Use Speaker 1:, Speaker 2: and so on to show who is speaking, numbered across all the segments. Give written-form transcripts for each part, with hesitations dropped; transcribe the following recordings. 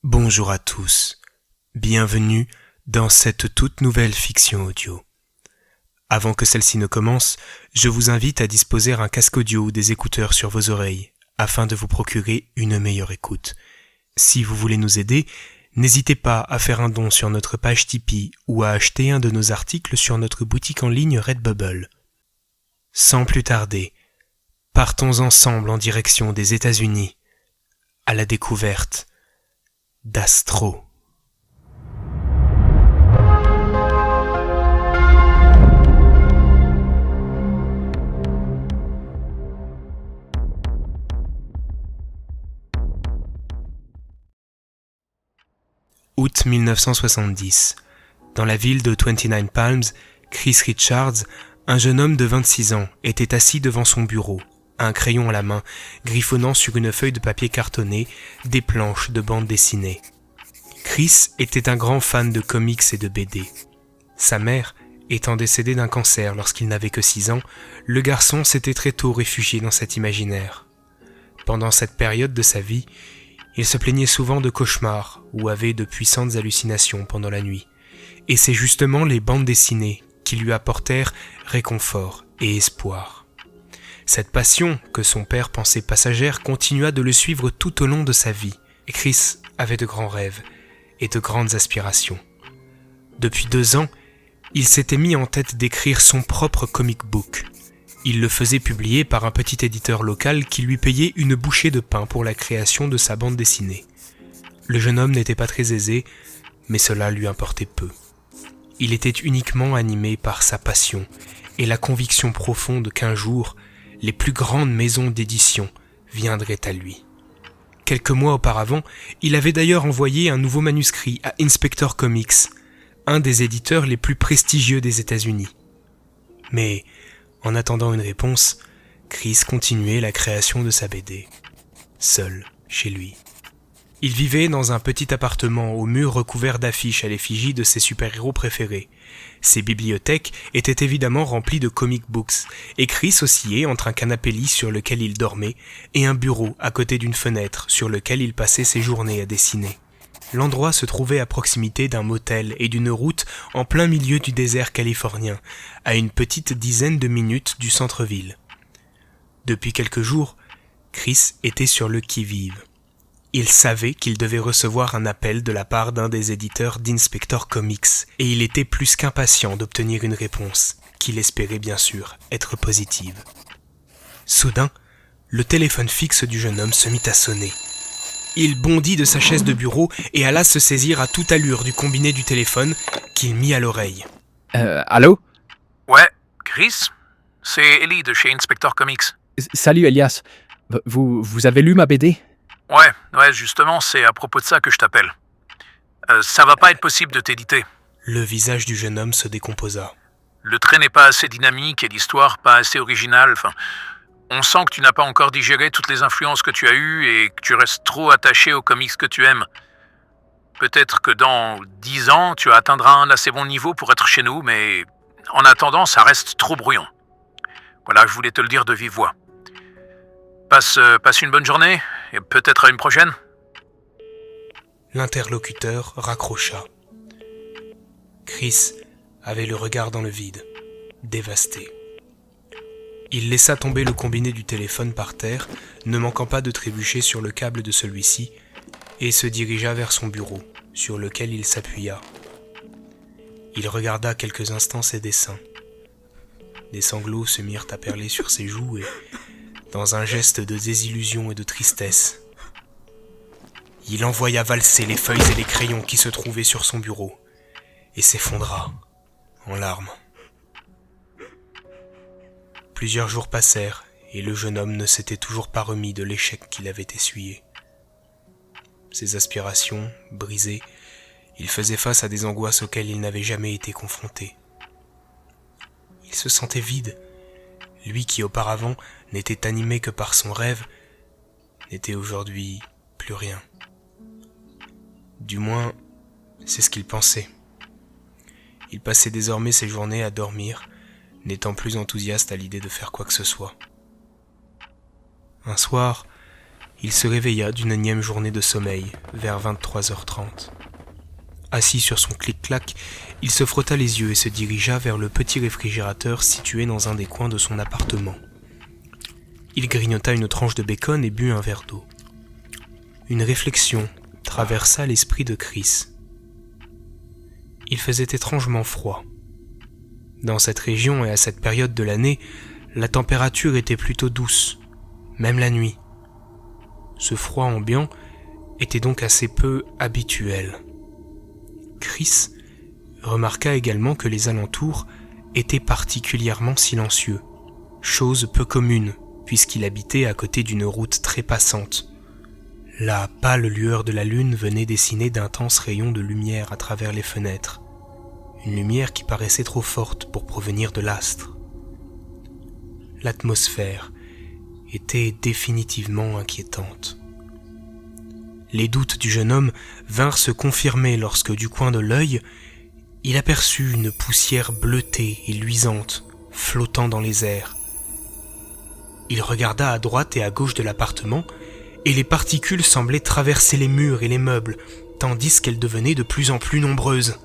Speaker 1: Bonjour à tous, bienvenue dans cette toute nouvelle fiction audio. Avant que celle-ci ne commence, je vous invite à disposer un casque audio ou des écouteurs sur vos oreilles, afin de vous procurer une meilleure écoute. Si vous voulez nous aider, n'hésitez pas à faire un don sur notre page Tipeee ou à acheter un de nos articles sur notre boutique en ligne Redbubble. Sans plus tarder, partons ensemble en direction des États-Unis, à la découverte d'Astro. Août 1970. Dans la ville de 29 Palms, Chris Richards, un jeune homme de 26 ans, était assis devant son bureau, un crayon à la main, griffonnant sur une feuille de papier cartonné des planches de bande dessinée. Chris était un grand fan de comics et de BD. Sa mère étant décédée d'un cancer lorsqu'il n'avait que 6 ans, le garçon s'était très tôt réfugié dans cet imaginaire. Pendant cette période de sa vie, il se plaignait souvent de cauchemars ou avait de puissantes hallucinations pendant la nuit. Et c'est justement les bandes dessinées qui lui apportèrent réconfort et espoir. Cette passion, que son père pensait passagère, continua de le suivre tout au long de sa vie. Et Chris avait de grands rêves et de grandes aspirations. Depuis 2 ans, il s'était mis en tête d'écrire son propre comic book. Il le faisait publier par un petit éditeur local qui lui payait une bouchée de pain pour la création de sa bande dessinée. Le jeune homme n'était pas très aisé, mais cela lui importait peu. Il était uniquement animé par sa passion et la conviction profonde qu'un jour, les plus grandes maisons d'édition viendraient à lui. Quelques mois auparavant, il avait d'ailleurs envoyé un nouveau manuscrit à Inspector Comics, un des éditeurs les plus prestigieux des États-Unis. Mais, en attendant une réponse, Chris continuait la création de sa BD, seul chez lui. Il vivait dans un petit appartement aux murs recouverts d'affiches à l'effigie de ses super-héros préférés. Ses bibliothèques étaient évidemment remplies de comic books, et Chris oscillait entre un canapé-lit sur lequel il dormait et un bureau à côté d'une fenêtre sur lequel il passait ses journées à dessiner. L'endroit se trouvait à proximité d'un motel et d'une route en plein milieu du désert californien, à une petite dizaine de minutes du centre-ville. Depuis quelques jours, Chris était sur le qui-vive. Il savait qu'il devait recevoir un appel de la part d'un des éditeurs d'Inspector Comics, et il était plus qu'impatient d'obtenir une réponse, qu'il espérait bien sûr être positive. Soudain, le téléphone fixe du jeune homme se mit à sonner. Il bondit de sa chaise de bureau et alla se saisir à toute allure du combiné du téléphone qu'il mit à l'oreille.
Speaker 2: Allô?
Speaker 3: Ouais, Chris? C'est Ellie de chez Inspector Comics.
Speaker 2: Salut Elias. Vous avez lu ma BD?
Speaker 3: Ouais, justement, c'est à propos de ça que je t'appelle. Ça va pas être possible de t'éditer.
Speaker 1: Le visage du jeune homme se décomposa.
Speaker 3: Le trait n'est pas assez dynamique et l'histoire pas assez originale. On sent que tu n'as pas encore digéré toutes les influences que tu as eues et que tu restes trop attaché aux comics que tu aimes. Peut-être que dans 10 ans, tu atteindras un assez bon niveau pour être chez nous, mais en attendant, ça reste trop brouillon. Voilà, je voulais te le dire de vive voix. Passe une bonne journée et peut-être à une prochaine.
Speaker 1: L'interlocuteur raccrocha. Chris avait le regard dans le vide, dévasté. Il laissa tomber le combiné du téléphone par terre, ne manquant pas de trébucher sur le câble de celui-ci, et se dirigea vers son bureau, sur lequel il s'appuya. Il regarda quelques instants ses dessins. Des sanglots se mirent à perler sur ses joues et, dans un geste de désillusion et de tristesse, il envoya valser les feuilles et les crayons qui se trouvaient sur son bureau, et s'effondra en larmes. Plusieurs jours passèrent, et le jeune homme ne s'était toujours pas remis de l'échec qu'il avait essuyé. Ses aspirations, brisées, il faisait face à des angoisses auxquelles il n'avait jamais été confronté. Il se sentait vide. Lui qui auparavant n'était animé que par son rêve, n'était aujourd'hui plus rien. Du moins, c'est ce qu'il pensait. Il passait désormais ses journées à dormir, n'étant plus enthousiaste à l'idée de faire quoi que ce soit. Un soir, il se réveilla d'une énième journée de sommeil, vers 23h30. Assis sur son clic-clac, il se frotta les yeux et se dirigea vers le petit réfrigérateur situé dans un des coins de son appartement. Il grignota une tranche de bacon et but un verre d'eau. Une réflexion traversa l'esprit de Chris. Il faisait étrangement froid. Dans cette région et à cette période de l'année, la température était plutôt douce, même la nuit. Ce froid ambiant était donc assez peu habituel. Chris remarqua également que les alentours étaient particulièrement silencieux, chose peu commune puisqu'il habitait à côté d'une route très passante. La pâle lueur de la lune venait dessiner d'intenses rayons de lumière à travers les fenêtres, une lumière qui paraissait trop forte pour provenir de l'astre. L'atmosphère était définitivement inquiétante. Les doutes du jeune homme vinrent se confirmer lorsque, du coin de l'œil, il aperçut une poussière bleutée et luisante flottant dans les airs. Il regarda à droite et à gauche de l'appartement, et les particules semblaient traverser les murs et les meubles, tandis qu'elles devenaient de plus en plus nombreuses.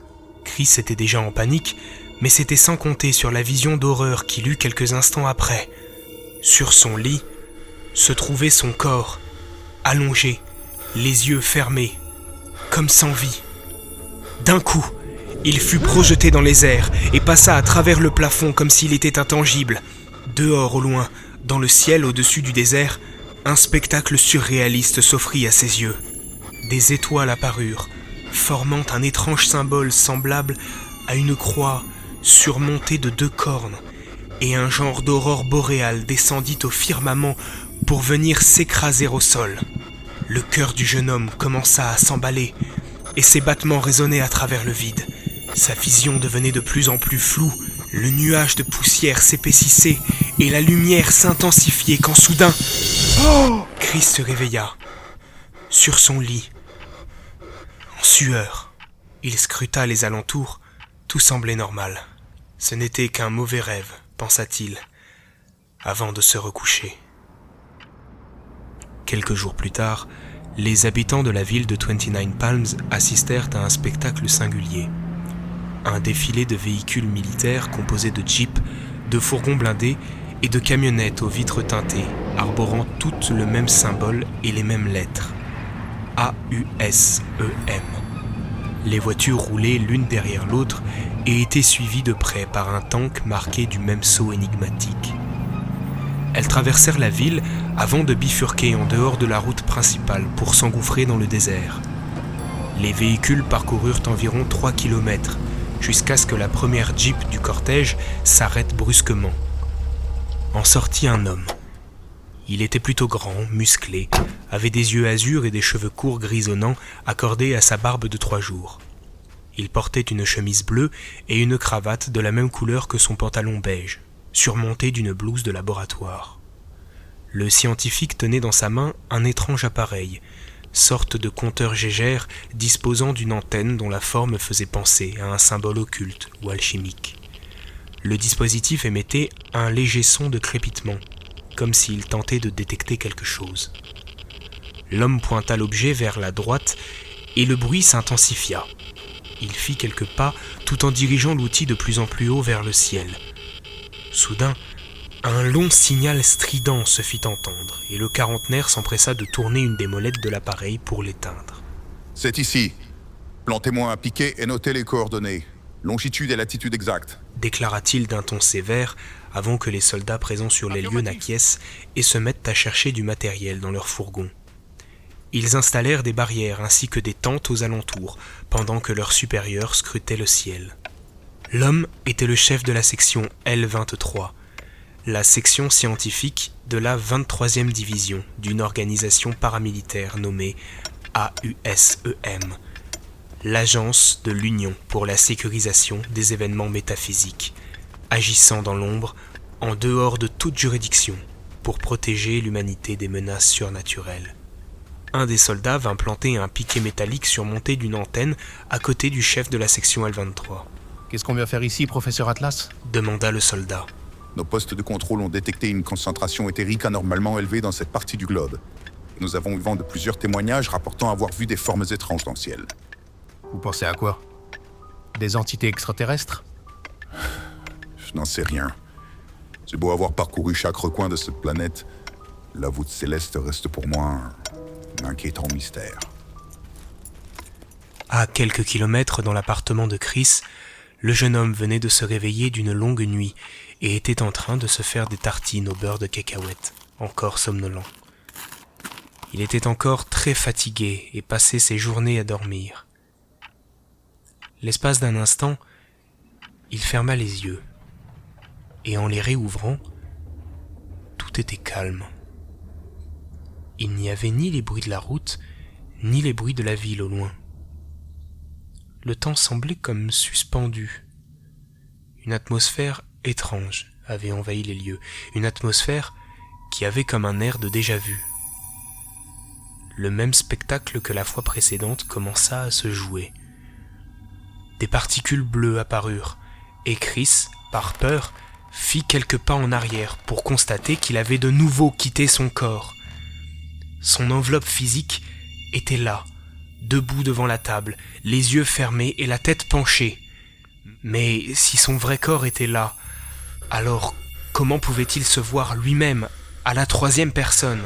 Speaker 1: Chris était déjà en panique, mais c'était sans compter sur la vision d'horreur qu'il eut quelques instants après. Sur son lit se trouvait son corps, allongé, les yeux fermés, comme sans vie. D'un coup, il fut projeté dans les airs et passa à travers le plafond comme s'il était intangible. Dehors au loin, dans le ciel au-dessus du désert, un spectacle surréaliste s'offrit à ses yeux. Des étoiles apparurent, formant un étrange symbole semblable à une croix surmontée de 2 cornes, et un genre d'aurore boréale descendit au firmament pour venir s'écraser au sol. Le cœur du jeune homme commença à s'emballer, et ses battements résonnaient à travers le vide. Sa vision devenait de plus en plus floue, le nuage de poussière s'épaississait, et la lumière s'intensifiait quand soudain... Oh ! Chris se réveilla, sur son lit, en sueur. Il scruta les alentours, tout semblait normal. Ce n'était qu'un mauvais rêve, pensa-t-il, avant de se recoucher. Quelques jours plus tard, les habitants de la ville de 29 Palms assistèrent à un spectacle singulier. Un défilé de véhicules militaires composés de jeeps, de fourgons blindés et de camionnettes aux vitres teintées, arborant toutes le même symbole et les mêmes lettres. AUSEM. Les voitures roulaient l'une derrière l'autre et étaient suivies de près par un tank marqué du même sceau énigmatique. Elles traversèrent la ville avant de bifurquer en dehors de la route principale pour s'engouffrer dans le désert. Les véhicules parcoururent environ 3 km jusqu'à ce que la première Jeep du cortège s'arrête brusquement. En sortit un homme. Il était plutôt grand, musclé, avait des yeux azur et des cheveux courts grisonnants accordés à sa barbe de 3 jours. Il portait une chemise bleue et une cravate de la même couleur que son pantalon beige, surmontée d'une blouse de laboratoire. Le scientifique tenait dans sa main un étrange appareil, sorte de compteur Geiger disposant d'une antenne dont la forme faisait penser à un symbole occulte ou alchimique. Le dispositif émettait un léger son de crépitement, comme s'il tentait de détecter quelque chose. L'homme pointa l'objet vers la droite et le bruit s'intensifia. Il fit quelques pas tout en dirigeant l'outil de plus en plus haut vers le ciel. Soudain, un long signal strident se fit entendre et le quarantenaire s'empressa de tourner une des molettes de l'appareil pour l'éteindre.
Speaker 4: C'est ici. Plantez-moi un piquet et notez les coordonnées. Longitude et latitude exacte.
Speaker 1: Déclara-t-il d'un ton sévère avant que les soldats présents sur les lieux n'acquiescent et se mettent à chercher du matériel dans leur fourgon. Ils installèrent des barrières ainsi que des tentes aux alentours pendant que leurs supérieurs scrutaient le ciel. L'homme était le chef de la section L23, la section scientifique de la 23e division d'une organisation paramilitaire nommée AUSEM, l'Agence de l'Union pour la sécurisation des événements métaphysiques, agissant dans l'ombre, en dehors de toute juridiction, pour protéger l'humanité des menaces surnaturelles. Un des soldats vint planter un piquet métallique surmonté d'une antenne à côté du chef de la section L23.
Speaker 2: « Qu'est-ce qu'on vient faire ici, professeur Atlas ?»
Speaker 1: demanda le soldat.
Speaker 4: Nos postes de contrôle ont détecté une concentration éthérique anormalement élevée dans cette partie du globe. nous avons eu vent de plusieurs témoignages rapportant avoir vu des formes étranges dans le ciel.
Speaker 5: Vous pensez à quoi? Des entités extraterrestres?
Speaker 4: Je n'en sais rien. J'ai beau avoir parcouru chaque recoin de cette planète, la voûte céleste reste pour moi un inquiétant mystère.
Speaker 1: À quelques kilomètres dans l'appartement de Chris, le jeune homme venait de se réveiller d'une longue nuit et était en train de se faire des tartines au beurre de cacahuète, encore somnolent. Il était encore très fatigué et passait ses journées à dormir. L'espace d'un instant, il ferma les yeux, et en les réouvrant, tout était calme. Il n'y avait ni les bruits de la route, ni les bruits de la ville au loin. Le temps semblait comme suspendu. Une atmosphère étrange avait envahi les lieux, une atmosphère qui avait comme un air de déjà-vu. Le même spectacle que la fois précédente commença à se jouer. Des particules bleues apparurent, et Chris, par peur, fit quelques pas en arrière pour constater qu'il avait de nouveau quitté son corps. Son enveloppe physique était là, debout devant la table, les yeux fermés et la tête penchée. Mais si son vrai corps était là, alors comment pouvait-il se voir lui-même, à la troisième personne ?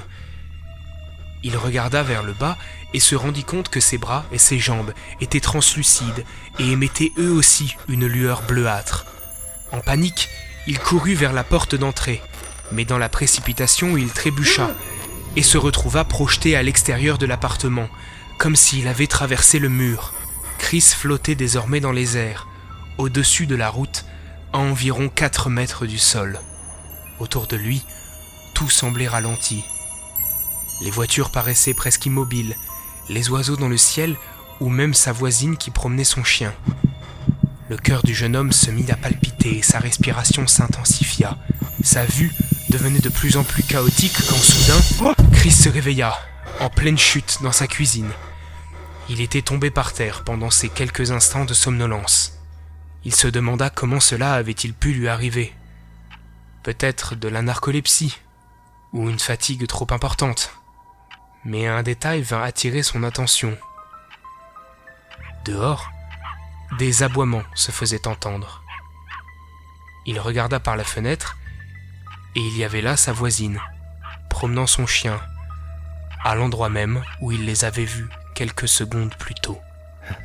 Speaker 1: Il regarda vers le bas et se rendit compte que ses bras et ses jambes étaient translucides et émettaient eux aussi une lueur bleuâtre. En panique, il courut vers la porte d'entrée, mais dans la précipitation, il trébucha et se retrouva projeté à l'extérieur de l'appartement, comme s'il avait traversé le mur. Chris flottait désormais dans les airs, au-dessus de la route, à environ 4 mètres du sol. Autour de lui, tout semblait ralenti. Les voitures paraissaient presque immobiles, les oiseaux dans le ciel ou même sa voisine qui promenait son chien. Le cœur du jeune homme se mit à palpiter et sa respiration s'intensifia. Sa vue devenait de plus en plus chaotique quand soudain, Chris se réveilla, en pleine chute dans sa cuisine. Il était tombé par terre pendant ces quelques instants de somnolence. Il se demanda comment cela avait-il pu lui arriver. Peut-être de la narcolepsie, ou une fatigue trop importante. Mais un détail vint attirer son attention. Dehors, des aboiements se faisaient entendre. Il regarda par la fenêtre, et il y avait là sa voisine, promenant son chien, à l'endroit même où il les avait vus quelques secondes plus tôt.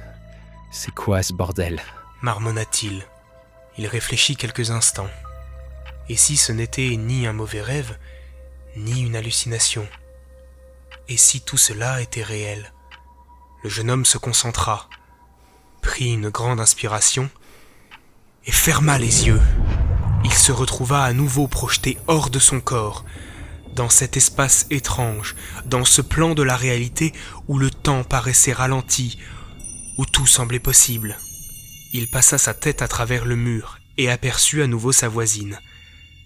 Speaker 2: « C'est quoi ce bordel ?»
Speaker 1: marmonna-t-il. Il réfléchit quelques instants. Et si ce n'était ni un mauvais rêve, ni une hallucination ? Et si tout cela était réel ? Le jeune homme se concentra, prit une grande inspiration et ferma les yeux. Il se retrouva à nouveau projeté hors de son corps, dans cet espace étrange, dans ce plan de la réalité où le temps paraissait ralenti, où tout semblait possible. Il passa sa tête à travers le mur et aperçut à nouveau sa voisine.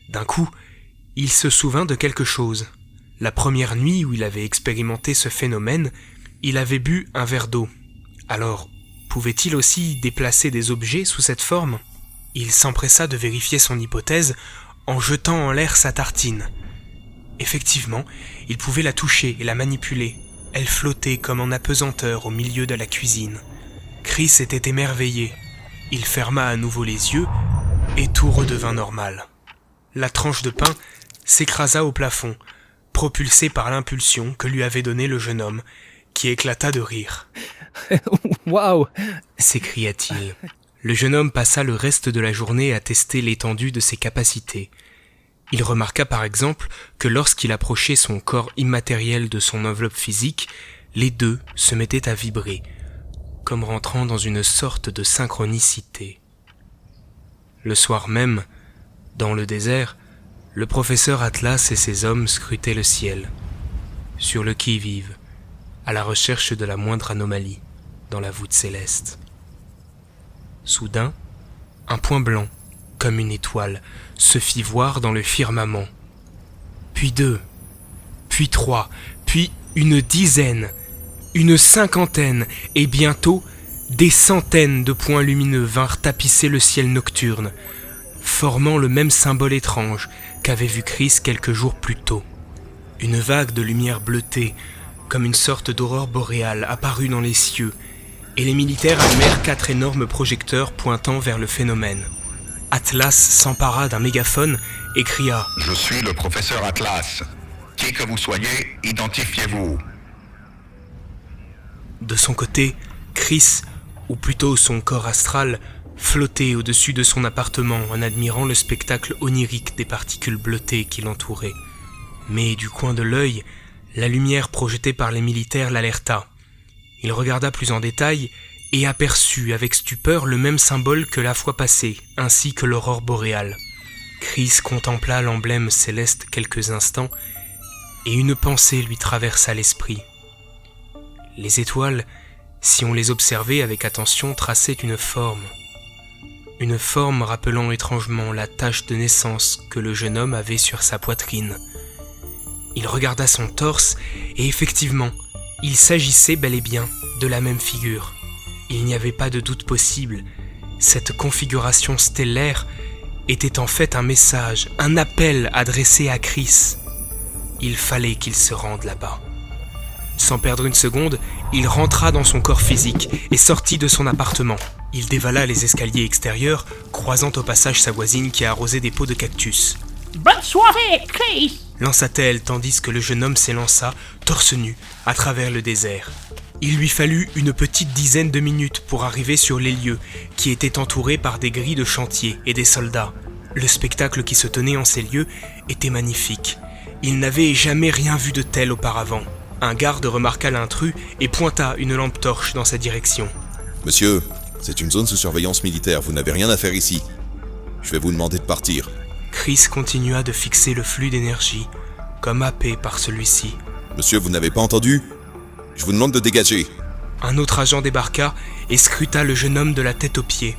Speaker 1: D'un coup, il se souvint de quelque chose. La première nuit où il avait expérimenté ce phénomène, il avait bu un verre d'eau. Alors, pouvait-il aussi déplacer des objets sous cette forme ? Il s'empressa de vérifier son hypothèse en jetant en l'air sa tartine. Effectivement, il pouvait la toucher et la manipuler. Elle flottait comme en apesanteur au milieu de la cuisine. Chris était émerveillé. Il ferma à nouveau les yeux et tout redevint normal. La tranche de pain s'écrasa au plafond, propulsée par l'impulsion que lui avait donnée le jeune homme, qui éclata de rire.
Speaker 2: « Waouh !»
Speaker 1: s'écria-t-il. Le jeune homme passa le reste de la journée à tester l'étendue de ses capacités. Il remarqua par exemple que lorsqu'il approchait son corps immatériel de son enveloppe physique, les deux se mettaient à vibrer, comme rentrant dans une sorte de synchronicité. Le soir même, dans le désert, le professeur Atlas et ses hommes scrutaient le ciel, sur le qui-vive, à la recherche de la moindre anomalie dans la voûte céleste. Soudain, un point blanc, comme une étoile, se fit voir dans le firmament. Puis 2, puis 3, puis une dizaine, une cinquantaine, et bientôt, des centaines de points lumineux vinrent tapisser le ciel nocturne, formant le même symbole étrange qu'avait vu Chris quelques jours plus tôt. Une vague de lumière bleutée, comme une sorte d'aurore boréale, apparut dans les cieux, et les militaires allumèrent 4 énormes projecteurs pointant vers le phénomène. Atlas s'empara d'un mégaphone et cria «
Speaker 6: Je suis le professeur Atlas. Qui que vous soyez, identifiez-vous. »
Speaker 1: De son côté, Chris, ou plutôt son corps astral, flottait au-dessus de son appartement en admirant le spectacle onirique des particules bleutées qui l'entouraient. Mais du coin de l'œil, la lumière projetée par les militaires l'alerta. Il regarda plus en détail et aperçut avec stupeur le même symbole que la fois passée, ainsi que l'aurore boréale. Chris contempla l'emblème céleste quelques instants et une pensée lui traversa l'esprit. Les étoiles, si on les observait avec attention, traçaient une forme rappelant étrangement la tache de naissance que le jeune homme avait sur sa poitrine. Il regarda son torse et effectivement, il s'agissait bel et bien de la même figure. Il n'y avait pas de doute possible. Cette configuration stellaire était en fait un message, un appel adressé à Chris. Il fallait qu'il se rende là-bas. Sans perdre une seconde, il rentra dans son corps physique et sortit de son appartement. Il dévala les escaliers extérieurs, croisant au passage sa voisine qui arrosait des pots de cactus.
Speaker 7: « Bonne soirée, Chris !»
Speaker 1: lança-t-elle tandis que le jeune homme s'élança, torse nu, à travers le désert. Il lui fallut une petite dizaine de minutes pour arriver sur les lieux, qui étaient entourés par des grilles de chantier et des soldats. Le spectacle qui se tenait en ces lieux était magnifique. Il n'avait jamais rien vu de tel auparavant. Un garde remarqua l'intrus et pointa une lampe torche dans sa direction.
Speaker 8: « Monsieur, c'est une zone sous surveillance militaire, vous n'avez rien à faire ici. Je vais vous demander de partir. »
Speaker 1: Chris continua de fixer le flux d'énergie, comme happé par celui-ci.
Speaker 8: « Monsieur, vous n'avez pas entendu ? Je vous demande de dégager. »
Speaker 1: Un autre agent débarqua et scruta le jeune homme de la tête aux pieds.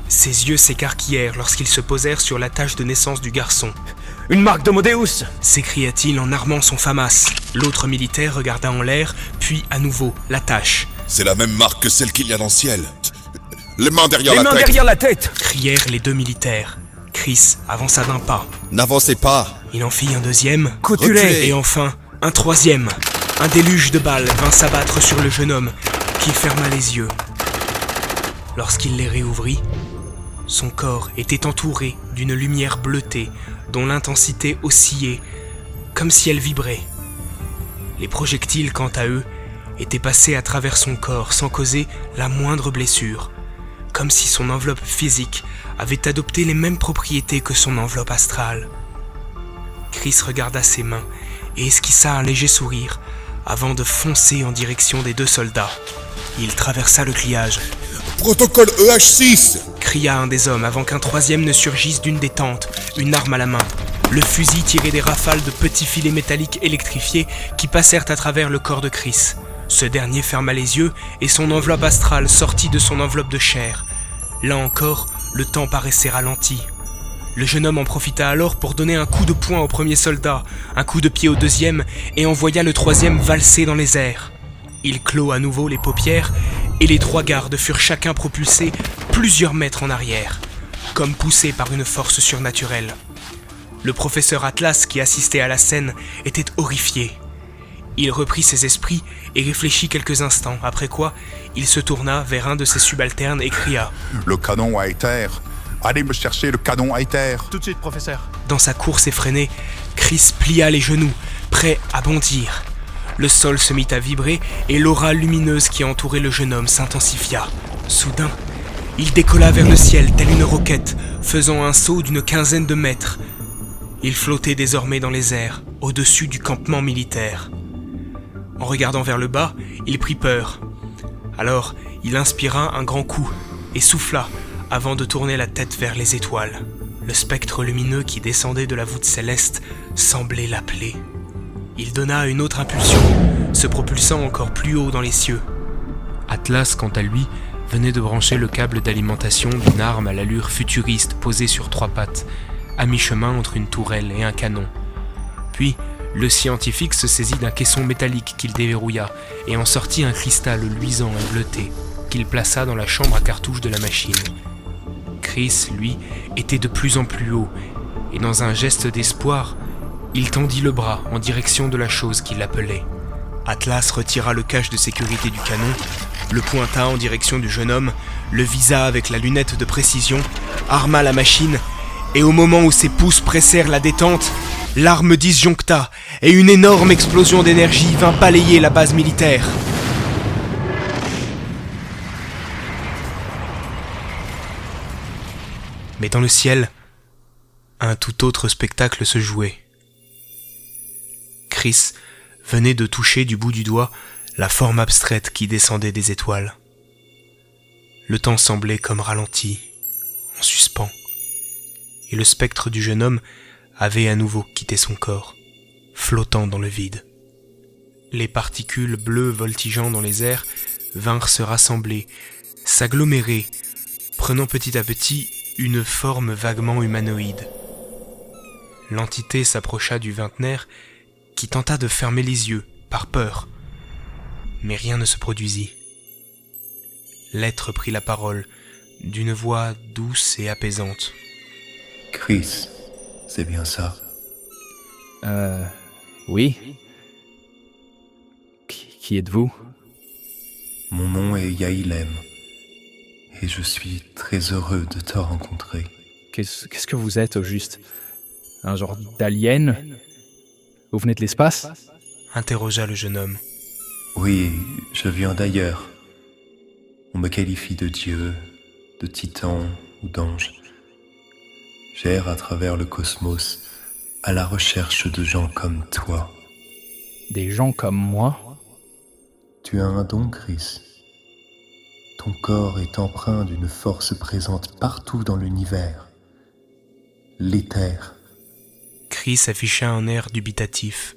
Speaker 1: Ses yeux s'écarquillèrent lorsqu'ils se posèrent sur la tache de naissance du garçon.
Speaker 2: « Une marque de Modéus !»
Speaker 1: s'écria-t-il en armant son FAMAS. L'autre militaire regarda en l'air, puis à nouveau la tache.
Speaker 8: « C'est la même marque que celle qu'il y a dans le ciel. Les mains derrière
Speaker 2: Les
Speaker 8: la
Speaker 2: mains
Speaker 8: tête.
Speaker 2: derrière la tête !»
Speaker 1: crièrent les 2 militaires. Chris avança d'un pas.
Speaker 8: N'avancez pas.
Speaker 1: Il en fit un deuxième,
Speaker 2: Reculez.
Speaker 1: et enfin un troisième. Un déluge de balles vint s'abattre sur le jeune homme, qui ferma les yeux. Lorsqu'il les réouvrit, son corps était entouré d'une lumière bleutée dont l'intensité oscillait, comme si elle vibrait. Les projectiles, quant à eux, étaient passés à travers son corps sans causer la moindre blessure, comme si son enveloppe physique avait adopté les mêmes propriétés que son enveloppe astrale. Chris regarda ses mains et esquissa un léger sourire avant de foncer en direction des 2 soldats. Il traversa le grillage.
Speaker 8: « Protocole EH6 !»
Speaker 1: cria un des hommes avant qu'un troisième ne surgisse d'une des tentes, une arme à la main. Le fusil tirait des rafales de petits filets métalliques électrifiés qui passèrent à travers le corps de Chris. Ce dernier ferma les yeux et son enveloppe astrale sortit de son enveloppe de chair. Là encore, le temps paraissait ralenti. Le jeune homme en profita alors pour donner un coup de poing au premier soldat, un coup de pied au deuxième et envoya le troisième valser dans les airs. Il clôt à nouveau les paupières et les 3 gardes furent chacun propulsés plusieurs mètres en arrière, comme poussés par une force surnaturelle. Le professeur Atlas, qui assistait à la scène, était horrifié. Il reprit ses esprits et réfléchit quelques instants, après quoi il se tourna vers un de ses subalternes et cria
Speaker 4: « Le canon à éther! Allez me chercher le canon à éther !»
Speaker 5: Tout de suite, professeur.
Speaker 1: Dans sa course effrénée, Chris plia les genoux, prêt à bondir. Le sol se mit à vibrer et l'aura lumineuse qui entourait le jeune homme s'intensifia. Soudain, il décolla vers le ciel telle une roquette, faisant un saut d'une 15aine de mètres. Il flottait désormais dans les airs, au-dessus du campement militaire. En regardant vers le bas, il prit peur. Alors, il inspira un grand coup et souffla avant de tourner la tête vers les étoiles. Le spectre lumineux qui descendait de la voûte céleste semblait l'appeler. Il donna une autre impulsion, se propulsant encore plus haut dans les cieux. Atlas, quant à lui, venait de brancher le câble d'alimentation d'une arme à l'allure futuriste posée sur 3 pattes, à mi-chemin entre une tourelle et un canon. Puis, le scientifique se saisit d'un caisson métallique qu'il déverrouilla et en sortit un cristal luisant et bleuté qu'il plaça dans la chambre à cartouches de la machine. Chris, lui, était de plus en plus haut et dans un geste d'espoir, Il tendit le bras en direction de la chose qui l'appelait. Atlas retira le cache de sécurité du canon, le pointa en direction du jeune homme, le visa avec la lunette de précision, arma la machine, et au moment où ses pouces pressèrent la détente, l'arme disjoncta et une énorme explosion d'énergie vint balayer la base militaire. Mais dans le ciel, un tout autre spectacle se jouait. Chris venait de toucher du bout du doigt la forme abstraite qui descendait des étoiles. Le temps semblait comme ralenti, en suspens, et le spectre du jeune homme avait à nouveau quitté son corps, flottant dans le vide. Les particules bleues voltigeant dans les airs vinrent se rassembler, s'agglomérer, prenant petit à petit une forme vaguement humanoïde. L'entité s'approcha du vingtenaire qui tenta de fermer les yeux, par peur. Mais rien ne se produisit. L'être prit la parole, d'une voix douce et apaisante.
Speaker 9: « Chris, c'est bien ça.
Speaker 2: Oui. Qui êtes-vous ?
Speaker 9: Mon nom est Yailem, et je suis très heureux de te rencontrer.
Speaker 2: Qu'est-ce que vous êtes, au juste ? Un genre d'alien ? Vous venez de l'espace ?
Speaker 1: Interrogea le jeune homme.
Speaker 9: Oui, je viens d'ailleurs. On me qualifie de dieu, de titan ou d'ange. J'erre à travers le cosmos, à la recherche de gens comme toi.
Speaker 2: Des gens comme moi ?
Speaker 9: Tu as un don, Chris. Ton corps est empreint d'une force présente partout dans l'univers. L'éther.
Speaker 1: Chris afficha un air dubitatif.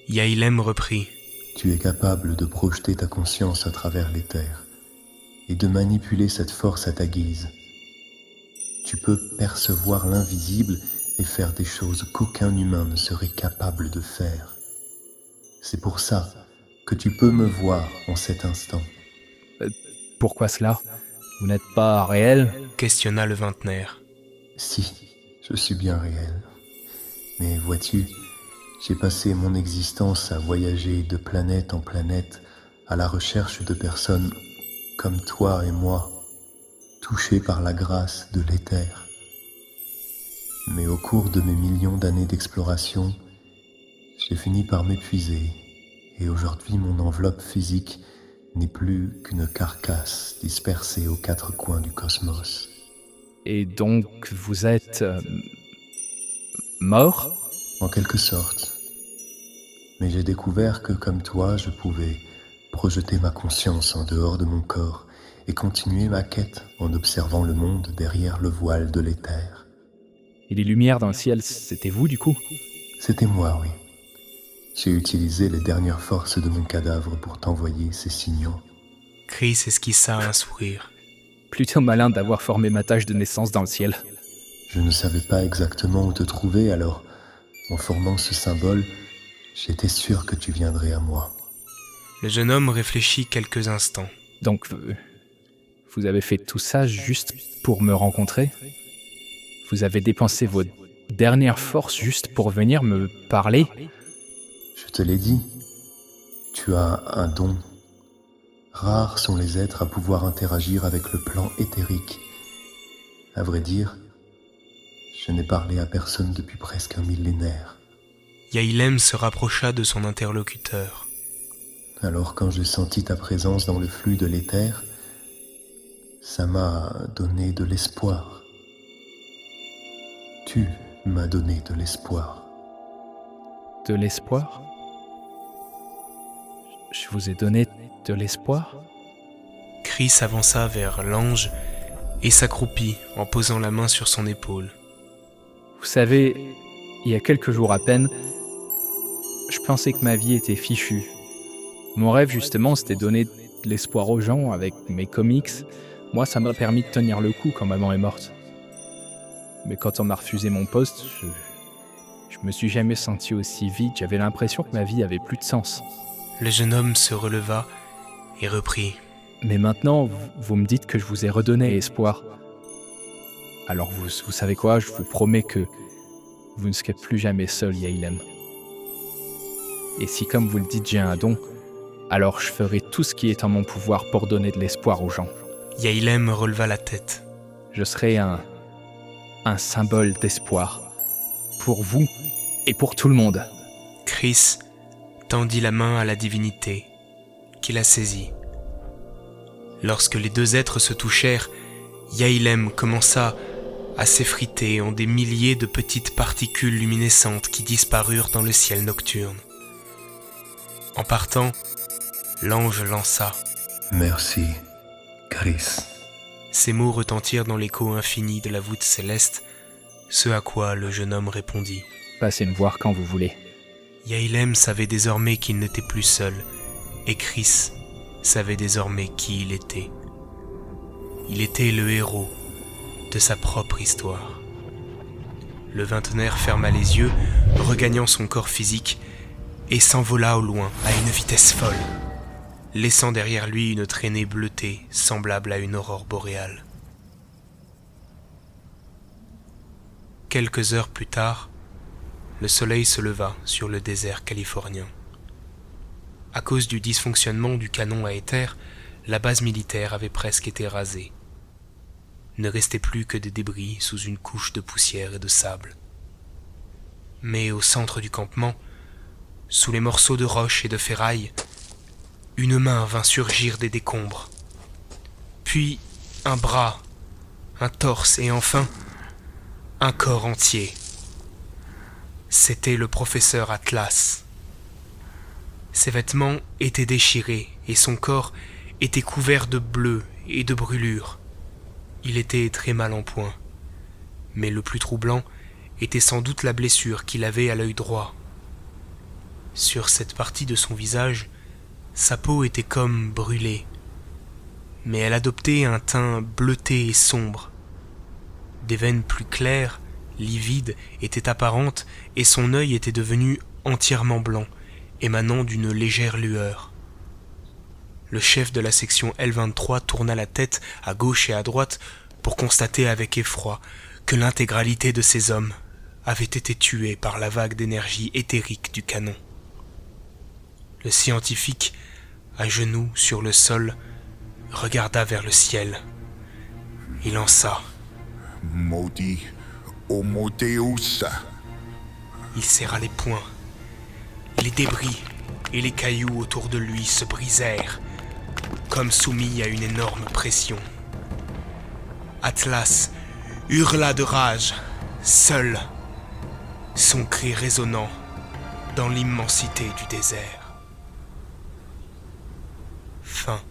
Speaker 1: Yailem reprit.
Speaker 9: Tu es capable de projeter ta conscience à travers l'éther et de manipuler cette force à ta guise. Tu peux percevoir l'invisible et faire des choses qu'aucun humain ne serait capable de faire. C'est pour ça que tu peux me voir en cet instant.
Speaker 2: Pourquoi cela ? Vous n'êtes pas réel ?
Speaker 1: Questionna le vingtenaire.
Speaker 9: Si, je suis bien réel. Mais vois-tu, j'ai passé mon existence à voyager de planète en planète à la recherche de personnes comme toi et moi, touchées par la grâce de l'éther. Mais au cours de mes millions d'années d'exploration, j'ai fini par m'épuiser et aujourd'hui mon enveloppe physique n'est plus qu'une carcasse dispersée aux quatre coins du cosmos.
Speaker 2: Et donc vous êtes... mort ?
Speaker 9: En quelque sorte. Mais j'ai découvert que, comme toi, je pouvais projeter ma conscience en dehors de mon corps et continuer ma quête en observant le monde derrière le voile de l'éther.
Speaker 2: Et les lumières dans le ciel, c'était vous du coup ?
Speaker 9: C'était moi, oui. J'ai utilisé les dernières forces de mon cadavre pour t'envoyer ces signaux.
Speaker 1: Chris esquissa un sourire.
Speaker 2: Plutôt malin d'avoir formé ma tâche de naissance dans le ciel.
Speaker 9: Je ne savais pas exactement où te trouver, alors, en formant ce symbole, j'étais sûr que tu viendrais à moi.
Speaker 1: Le jeune homme réfléchit quelques instants.
Speaker 2: Donc, vous avez fait tout ça juste pour me rencontrer ? Vous avez dépensé vos dernières forces juste pour venir me parler ?
Speaker 9: Je te l'ai dit, tu as un don. Rares sont les êtres à pouvoir interagir avec le plan éthérique. À vrai dire, je n'ai parlé à personne depuis presque un millénaire.
Speaker 1: Yailem se rapprocha de son interlocuteur.
Speaker 9: Alors quand j'ai senti ta présence dans le flux de l'éther, ça m'a donné de l'espoir. Tu m'as donné de l'espoir.
Speaker 2: De l'espoir ? Je vous ai donné de l'espoir ?
Speaker 1: Chris avança vers l'ange et s'accroupit en posant la main sur son épaule.
Speaker 2: Vous savez, il y a quelques jours à peine, je pensais que ma vie était fichue. Mon rêve, justement, c'était de donner de l'espoir aux gens avec mes comics. Moi, ça m'a permis de tenir le coup quand maman est morte. Mais quand on m'a refusé mon poste, je me suis jamais senti aussi vide. J'avais l'impression que ma vie avait plus de sens.
Speaker 1: Le jeune homme se releva et reprit.
Speaker 2: Mais maintenant, vous me dites que je vous ai redonné espoir. Alors vous savez quoi, je vous promets que vous ne serez plus jamais seul, Yailem. Et si, comme vous le dites, j'ai un don, alors je ferai tout ce qui est en mon pouvoir pour donner de l'espoir aux gens.
Speaker 1: Yailem releva la tête.
Speaker 2: Je serai un symbole d'espoir. Pour vous et pour tout le monde.
Speaker 1: Chris tendit la main à la divinité, qui la saisit. Lorsque les deux êtres se touchèrent, Yailem commença à s'effriter en des milliers de petites particules luminescentes qui disparurent dans le ciel nocturne. En partant, l'ange lança
Speaker 9: « Merci, Chris. »
Speaker 1: Ces mots retentirent dans l'écho infini de la voûte céleste, ce à quoi le jeune homme répondit.
Speaker 2: « Passez me voir quand vous voulez. »
Speaker 1: Yailem savait désormais qu'il n'était plus seul, et Chris savait désormais qui il était. Il était le héros de sa propre histoire. Le vingtenaire ferma les yeux, regagnant son corps physique, et s'envola au loin à une vitesse folle, laissant derrière lui une traînée bleutée semblable à une aurore boréale. Quelques heures plus tard, le soleil se leva sur le désert californien. À cause du dysfonctionnement du canon à éther, la base militaire avait presque été rasée. Ne restait plus que des débris sous une couche de poussière et de sable. Mais au centre du campement, sous les morceaux de roche et de ferraille, une main vint surgir des décombres. Puis un bras, un torse et enfin un corps entier. C'était le professeur Atlas. Ses vêtements étaient déchirés et son corps était couvert de bleu et de brûlures. Il était très mal en point, mais le plus troublant était sans doute la blessure qu'il avait à l'œil droit. Sur cette partie de son visage, sa peau était comme brûlée, mais elle adoptait un teint bleuté et sombre. Des veines plus claires, livides, étaient apparentes et son œil était devenu entièrement blanc, émanant d'une légère lueur. Le chef de la section L23 tourna la tête à gauche et à droite pour constater avec effroi que l'intégralité de ces hommes avait été tuée par la vague d'énergie éthérique du canon. Le scientifique, à genoux sur le sol, regarda vers le ciel. Il lança.
Speaker 4: « Maudit Homodeus !»
Speaker 1: Il serra les poings. Les débris et les cailloux autour de lui se brisèrent, comme soumis à une énorme pression. Atlas hurla de rage, seul, son cri résonnant dans l'immensité du désert. Fin.